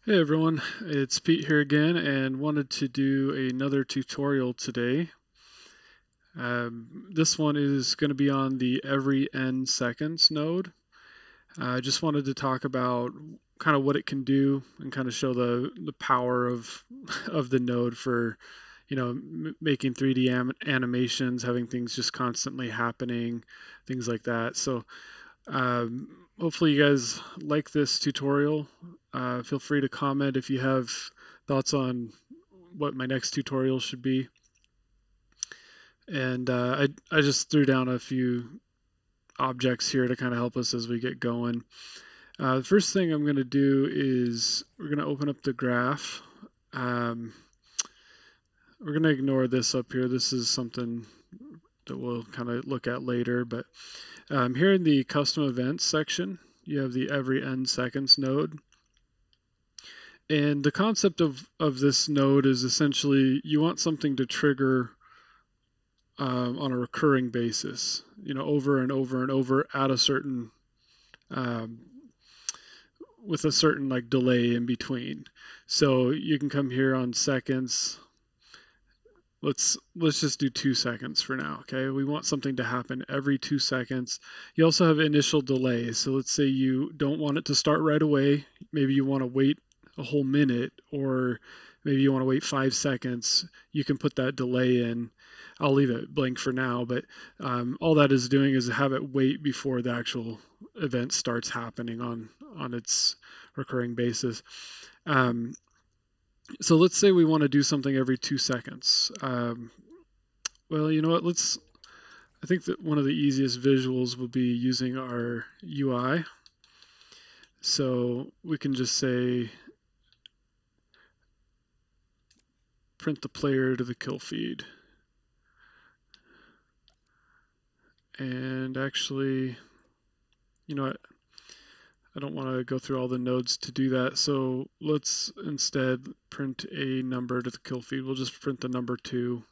Hey everyone, it's Pete here again and wanted to do another tutorial today. This one is going to be on the every n seconds node. I just wanted to talk about kind of what it can do and kind of show the power of of the node for making 3D animations, having things just constantly happening, things like that. So hopefully you guys like this tutorial. Feel free to comment if you have thoughts on what my next tutorial should be. And I just threw down a few objects here to kind of help us as we get going. The first thing I'm going to do is we're going to open up the graph. Um, we're going to ignore this up here. This is something that we'll kind of look at later. But here in the custom events section, you have the every n seconds node. And the concept of this node is essentially you want something to trigger on a recurring basis, over and over and over at a certain um, with a certain like delay in between. So you can come here on seconds. Let's just do 2 seconds for now. Okay, we want something to happen every 2 seconds. You also have initial delay. So let's say you don't want it to start right away. Maybe you want to wait a whole minute, or maybe you want to wait 5 seconds. You can put that delay in. I'll leave it blank for now, but all that is doing is have it wait before the actual event starts happening on its recurring basis. Um, so let's say we want to do something every 2 seconds. Well, you know what? I think that one of the easiest visuals will be using our UI. So we can just say print the player to the kill feed. And actually, you know what? I don't want to go through all the nodes to do that. So let's instead print a number to the kill feed. We'll just print the number 2.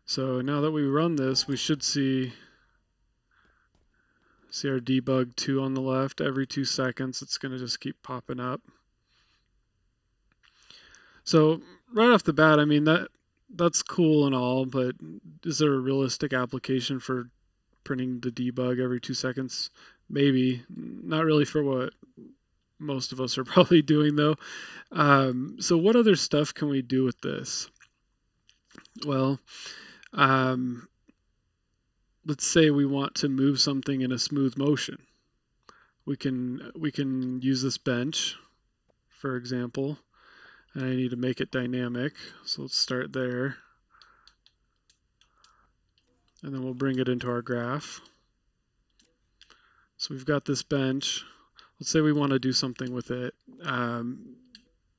So now that we run this, we should see our debug 2 on the left. Every 2 seconds, it's going to just keep popping up. So right off the bat, I mean that's cool and all, but is there a realistic application for printing the debug every 2 seconds? Maybe. Not really for what most of us are probably doing though. So what other stuff can we do with this? Well, um, let's say we want to move something in a smooth motion. We can use this bench, for example, and I need to make it dynamic. So let's start there, and then we'll bring it into our graph. So we've got this bench. Let's say we want to do something with it.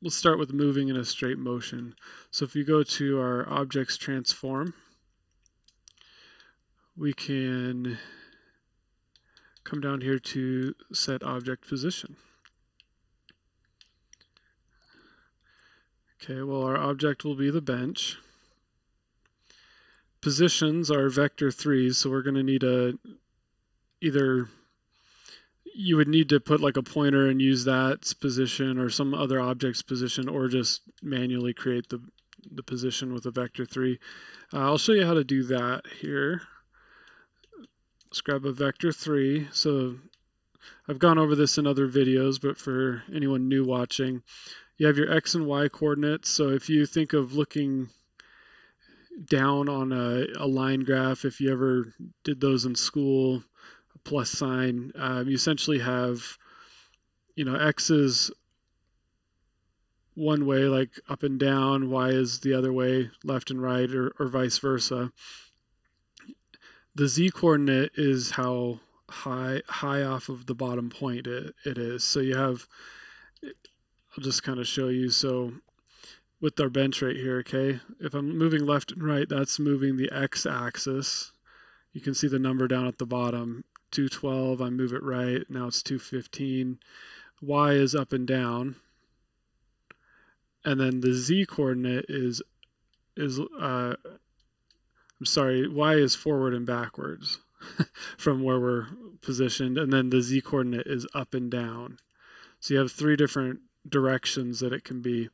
Let's start with moving in a straight motion. So if you go to our objects transform, we can come down here to set object position. Okay, well our object will be the bench. Positions are vector 3s, so we're going to need either you would need to put like a pointer and use that position or some other object's position, or just manually create the position with a vector 3. I'll show you how to do that here. Let's grab a vector 3. So I've gone over this in other videos, but for anyone new watching, you have your X and Y coordinates. So if you think of looking down on a line graph, if you ever did those in school, a plus sign, you essentially have, X is one way, like up and down, Y is the other way, left and right, or vice versa. The Z coordinate is how high off of the bottom point it is. So you have, I'll just kind of show you. So with our bench right here, okay, if I'm moving left and right, that's moving the X axis. You can see the number down at the bottom, 212. I move it right, now it's 215. Y is up and down, and then the Z coordinate is I'm sorry, Y is forward and backwards. from where we're positioned, and then the z coordinate is up and down. So you have 3 different directions that it can be.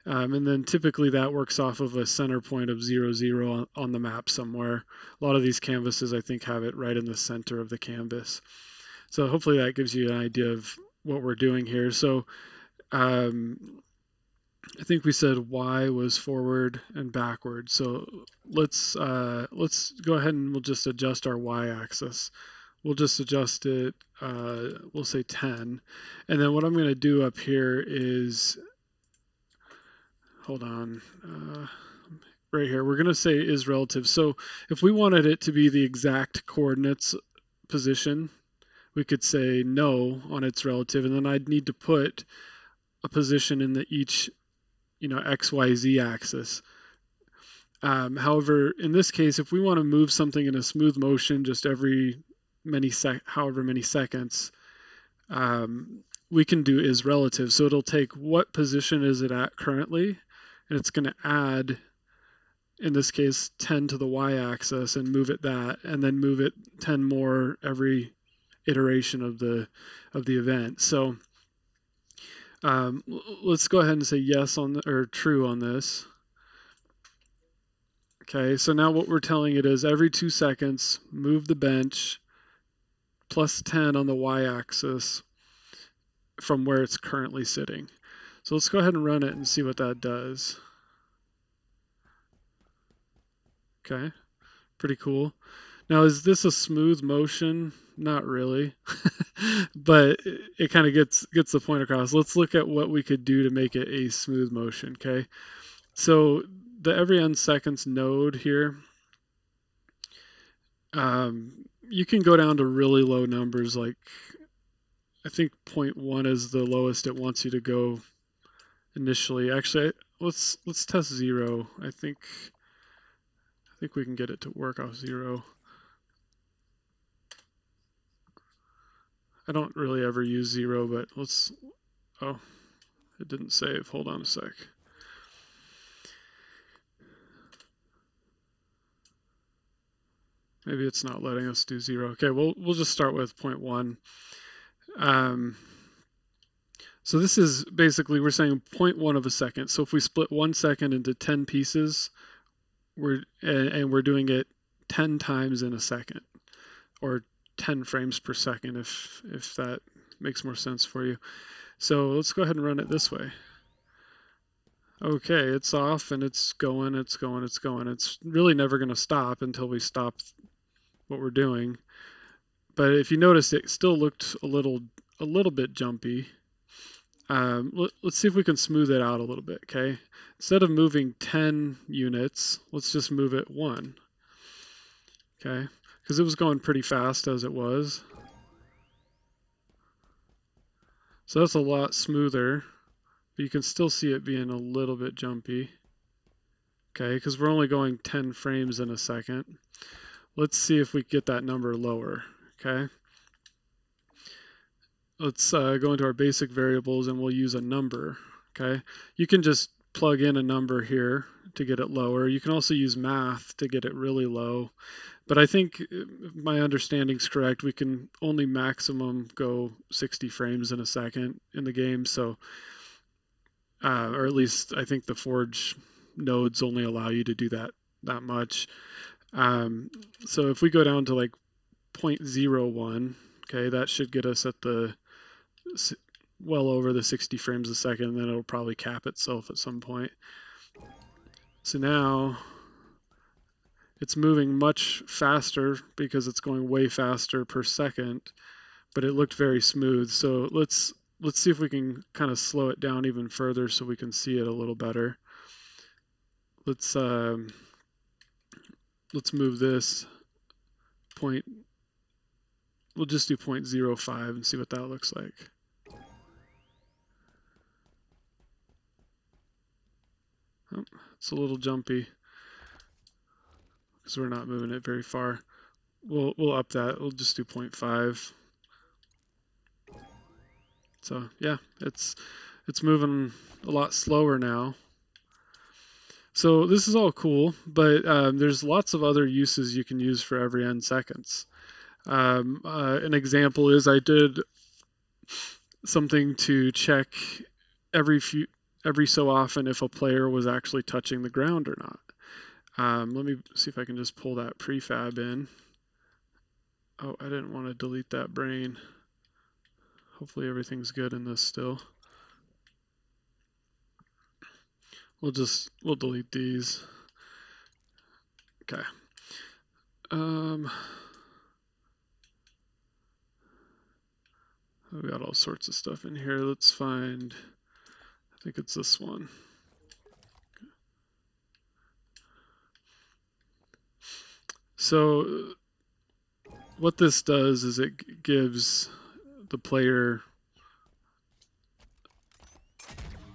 And then typically that works off of a center point of 0, 0 on the map somewhere. A lot of these canvases, I think, have it right in the center of the canvas. So hopefully that gives you an idea of what we're doing here. So I think we said y was forward and backward. So let's go ahead and we'll just adjust our y-axis. We'll just adjust it, we'll say 10. And then what I'm going to do up here is, hold on, right here, we're going to say is relative. So if we wanted it to be the exact coordinates position, we could say no on its relative, and then I'd need to put a position in the each, x, y, z axis. However, in this case, if we want to move something in a smooth motion just every however many seconds, we can do is relative. So it'll take what position is it at currently, and it's going to add, in this case, 10 to the y-axis and move it that, and then move it 10 more every iteration of the event. So let's go ahead and say yes on or true on this. Okay, so now what we're telling it is every 2 seconds, move the bench plus 10 on the y-axis from where it's currently sitting. So let's go ahead and run it and see what that does. Okay, pretty cool. Now, is this a smooth motion? Not really, but it kind of gets the point across. Let's look at what we could do to make it a smooth motion, okay? So the every n seconds node here, you can go down to really low numbers, like I think 0.1 is the lowest it wants you to go initially. Actually, let's test 0. I think we can get it to work off 0. I don't really ever use 0, but let's, oh, it didn't save. Hold on a sec. Maybe it's not letting us do 0. Okay, we'll just start with 0.1. So this is basically, we're saying 0.1 of a second. So if we split 1 second into 10 pieces, we're doing it 10 times in a second, or 10 frames per second, if that makes more sense for you. So let's go ahead and run it this way. Okay, it's off and it's going. It's really never going to stop until we stop what we're doing. But if you notice, it still looked a little bit jumpy. Let's see if we can smooth it out a little bit, okay? Instead of moving 10 units, let's just move it 1, okay? Because it was going pretty fast as it was. So that's a lot smoother, but you can still see it being a little bit jumpy, okay? Because we're only going 10 frames in a second. Let's see if we get that number lower, okay? Let's go into our basic variables and we'll use a number, okay? You can just plug in a number here to get it lower. You can also use math to get it really low. But I think if my understanding's correct, we can only maximum go 60 frames in a second in the game. So, or at least I think the Forge nodes only allow you to do that much. So if we go down to like 0.01, okay, that should get us at the well over the 60 frames a second, and then it'll probably cap itself at some point. So now it's moving much faster because it's going way faster per second, but it looked very smooth. So let's see if we can kind of slow it down even further so we can see it a little better. Let's move this point. We'll just do 0.05 and see what that looks like. Oh, it's a little jumpy because we're not moving it very far. We'll up that. We'll just do 0.5. So yeah, it's moving a lot slower now. So this is all cool, but there's lots of other uses you can use for every n seconds. An example is I did something to check every so often if a player was actually touching the ground or not. Let me see if I can just pull that prefab in. Oh, I didn't want to delete that brain. Hopefully everything's good in this still. We'll delete these. Okay. We got all sorts of stuff in here. Let's find, I think it's this one. So what this does is it gives the player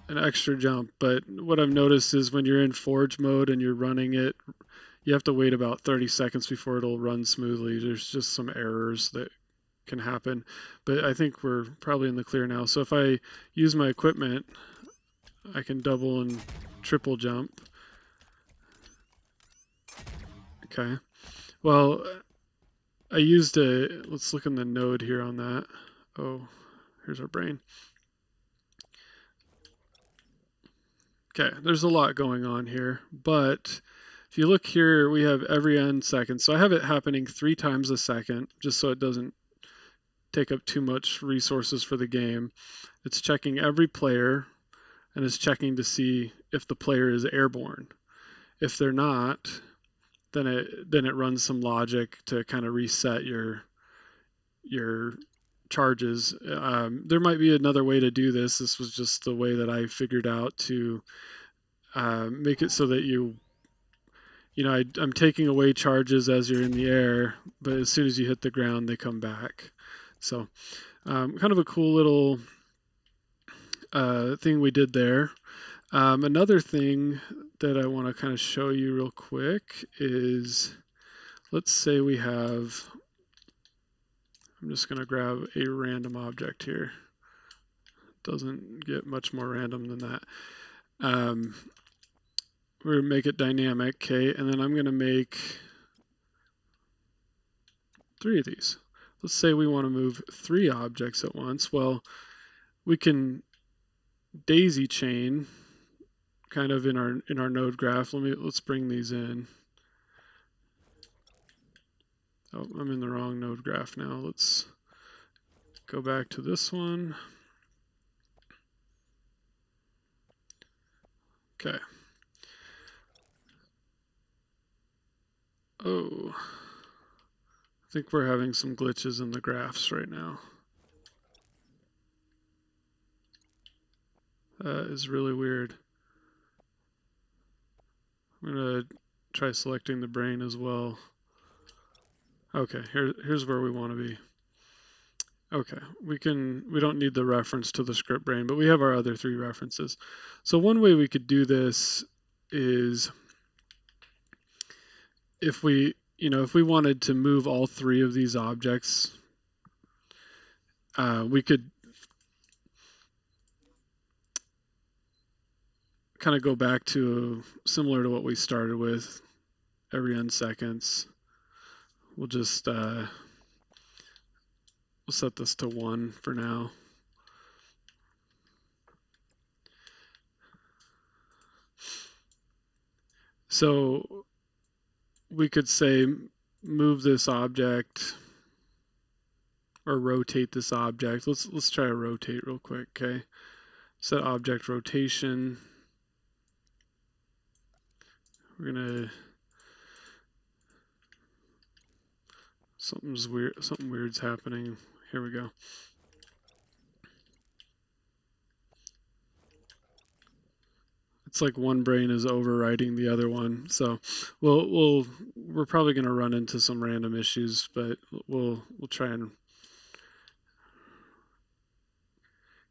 an extra jump, but what I've noticed is when you're in Forge mode and you're running it, you have to wait about 30 seconds before it'll run smoothly. There's just some errors that can happen, but I think we're probably in the clear now. So if I use my equipment, I can double and triple jump. Okay. Well, I used let's look in the node here on that. Oh, here's our brain. Okay, there's a lot going on here, but if you look here, we have every n seconds. So I have it happening 3 times a second, just so it doesn't take up too much resources for the game. It's checking every player, and it's checking to see if the player is airborne. If they're not, then it runs some logic to kind of reset your charges. There might be another way to do this. This was just the way that I figured out to make it so that I'm taking away charges as you're in the air, but as soon as you hit the ground, they come back. So kind of a cool little thing we did there. Another thing that I want to kind of show you real quick is, let's say we have, I'm just going to grab a random object here. Doesn't get much more random than that. We're going to make it dynamic, okay, and then I'm going to make 3 of these. Let's say we want to move 3 objects at once. Well, we can daisy chain kind of in our node graph. Let's bring these in. Oh, I'm in the wrong node graph now. Let's go back to this one. Okay. Oh, I think we're having some glitches in the graphs right now. That is really weird. I'm going to try selecting the brain as well. Okay, here's where we want to be. Okay, we don't need the reference to the script brain, but we have our other 3 references. So one way we could do this is if we wanted to move all 3 of these objects, we could kind of go back to similar to what we started with, every n seconds. We'll just we'll set this to 1 for now. So we could say move this object or rotate this object. Let's try a rotate real quick, okay? Set object rotation. We're gonna something weird's happening. Here we go. It's like one brain is overriding the other one. So we're probably going to run into some random issues, but we'll try and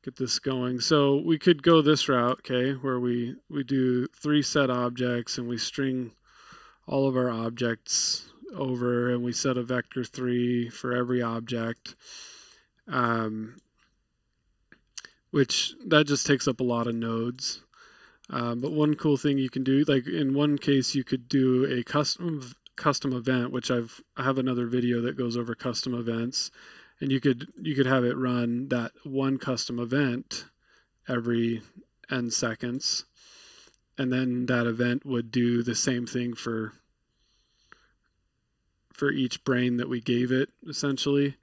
get this going. So we could go this route, okay, where we do 3 set objects and we string all of our objects over and we set a vector 3 for every object, which that just takes up a lot of nodes. But one cool thing you can do, like in one case, you could do a custom event, which I have another video that goes over custom events, and you could have it run that one custom event every n seconds, and then that event would do the same thing for each brain that we gave it, essentially.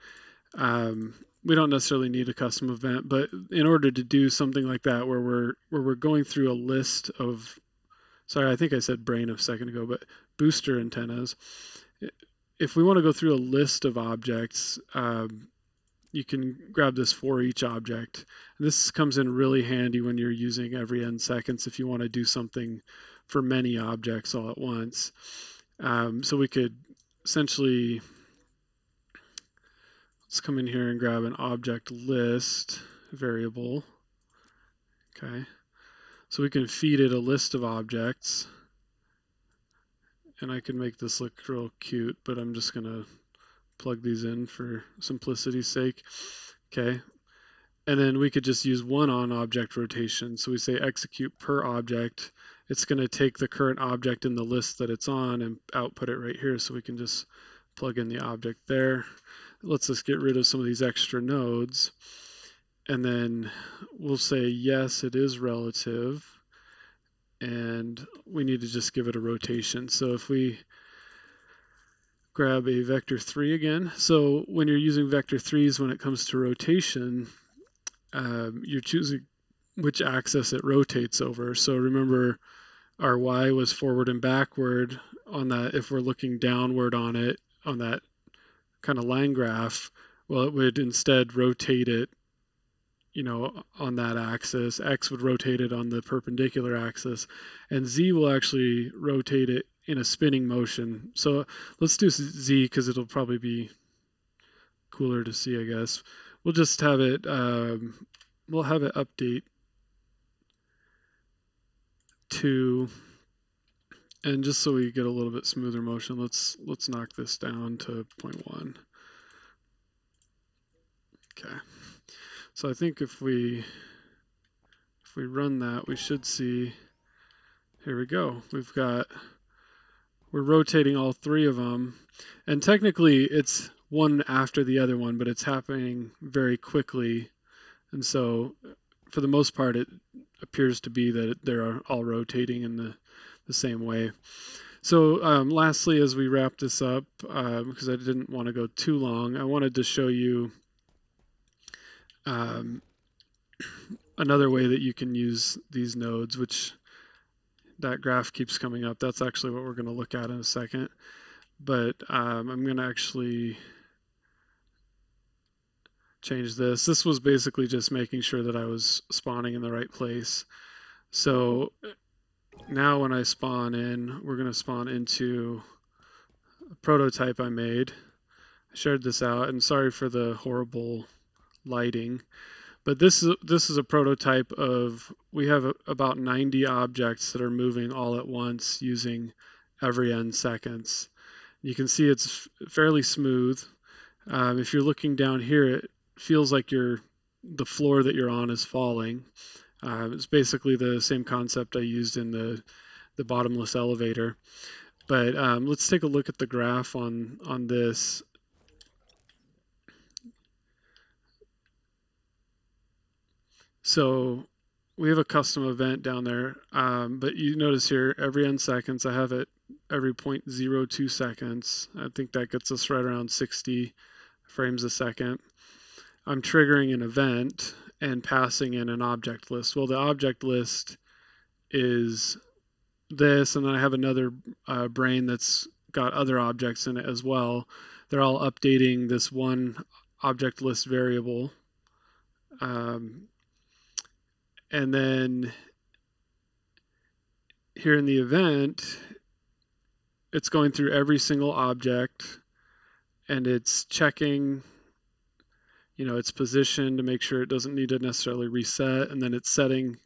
We don't necessarily need a custom event, but in order to do something like that, where we're going through a list of, sorry, I think I said brain a second ago, but booster antennas. If we want to go through a list of objects, you can grab this for each object. And this comes in really handy when you're using every n seconds if you want to do something for many objects all at once. So we could essentially, let's come in here and grab an object list variable. Okay, so we can feed it a list of objects, and I can make this look real cute, but I'm just gonna plug these in for simplicity's sake. Okay, and then we could just use one on object rotation. So we say execute per object. It's going to take the current object in the list that it's on and output it right here. So we can just plug in the object there. It lets us get rid of some of these extra nodes. And then we'll say, yes, it is relative. And we need to just give it a rotation. So if we grab a vector 3 again. So when you're using vector 3s, when it comes to rotation, you're choosing which axis it rotates over. So remember, our y was forward and backward on that. If we're looking downward on it, on that kind of line graph, well, it would instead rotate it, on that axis. X would rotate it on the perpendicular axis, and z will actually rotate it in a spinning motion. So let's do z because it'll probably be cooler to see, I guess. We'll just have it, we'll have it update to, and just so we get a little bit smoother motion, let's knock this down to 0.1. Okay, so I think if we run that, we should see, here we go, we're rotating all three of them, and technically it's one after the other one, but it's happening very quickly, and so for the most part it appears to be that they're all rotating in the same way. So lastly, as we wrap this up, because I didn't want to go too long, I wanted to show you another way that you can use these nodes, which that graph keeps coming up. That's actually what we're going to look at in a second. But I'm going to actually change this. This was basically just making sure that I was spawning in the right place. So now when I spawn in, we're going to spawn into a prototype I made. I shared this out, and sorry for the horrible lighting, but this is a prototype of, we have about 90 objects that are moving all at once using every n seconds. You can see it's fairly smooth. If you're looking down here, it feels like the floor that you're on is falling. It's basically the same concept I used in the bottomless elevator. But let's take a look at the graph on this. So we have a custom event down there, but you notice here every n seconds I have it every 0.02 seconds. I think that gets us right around 60 frames a second. I'm triggering an event and passing in an object list. Well, the object list is this, and then I have another brain that's got other objects in it as well. They're all updating this one object list variable. And then here in the event, it's going through every single object and it's checking, its position to make sure it doesn't need to necessarily reset, and then it's setting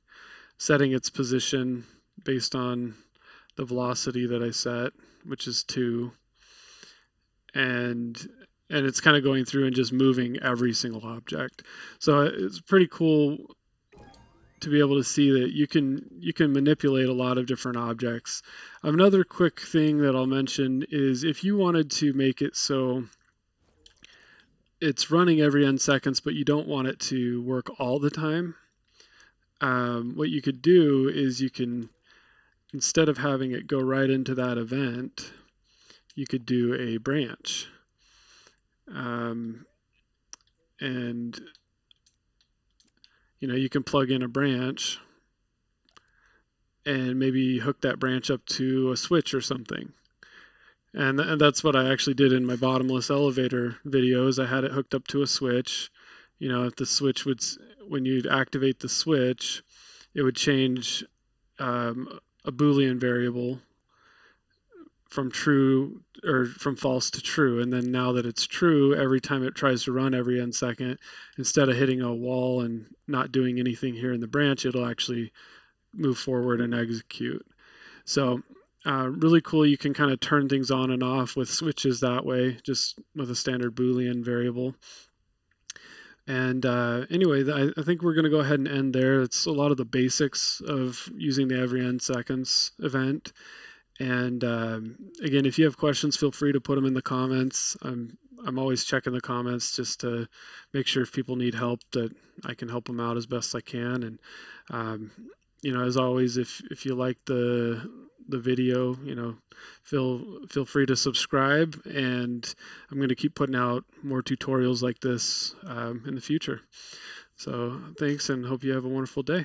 its position based on the velocity that I set, which is 2. And it's kind of going through and just moving every single object. So it's pretty cool to be able to see that you can manipulate a lot of different objects. Another quick thing that I'll mention is if you wanted to make it so it's running every n seconds, but you don't want it to work all the time, what you could do is you can, instead of having it go right into that event, you could do a branch. And you can plug in a branch and maybe hook that branch up to a switch or something. And that's what I actually did in my bottomless elevator videos. I had it hooked up to a switch. If the switch would, when you'd activate the switch, it would change a Boolean variable from true or from false to true. And then now that it's true, every time it tries to run every n second, instead of hitting a wall and not doing anything here in the branch, it'll actually move forward and execute. So really cool. You can kind of turn things on and off with switches that way, just with a standard Boolean variable. And anyway, I think we're going to go ahead and end there. It's a lot of the basics of using the every n seconds event. And again, if you have questions, feel free to put them in the comments. I'm always checking the comments just to make sure if people need help that I can help them out as best I can. And as always, if you like the video, feel free to subscribe, and I'm going to keep putting out more tutorials like this in the future. So thanks, and hope you have a wonderful day.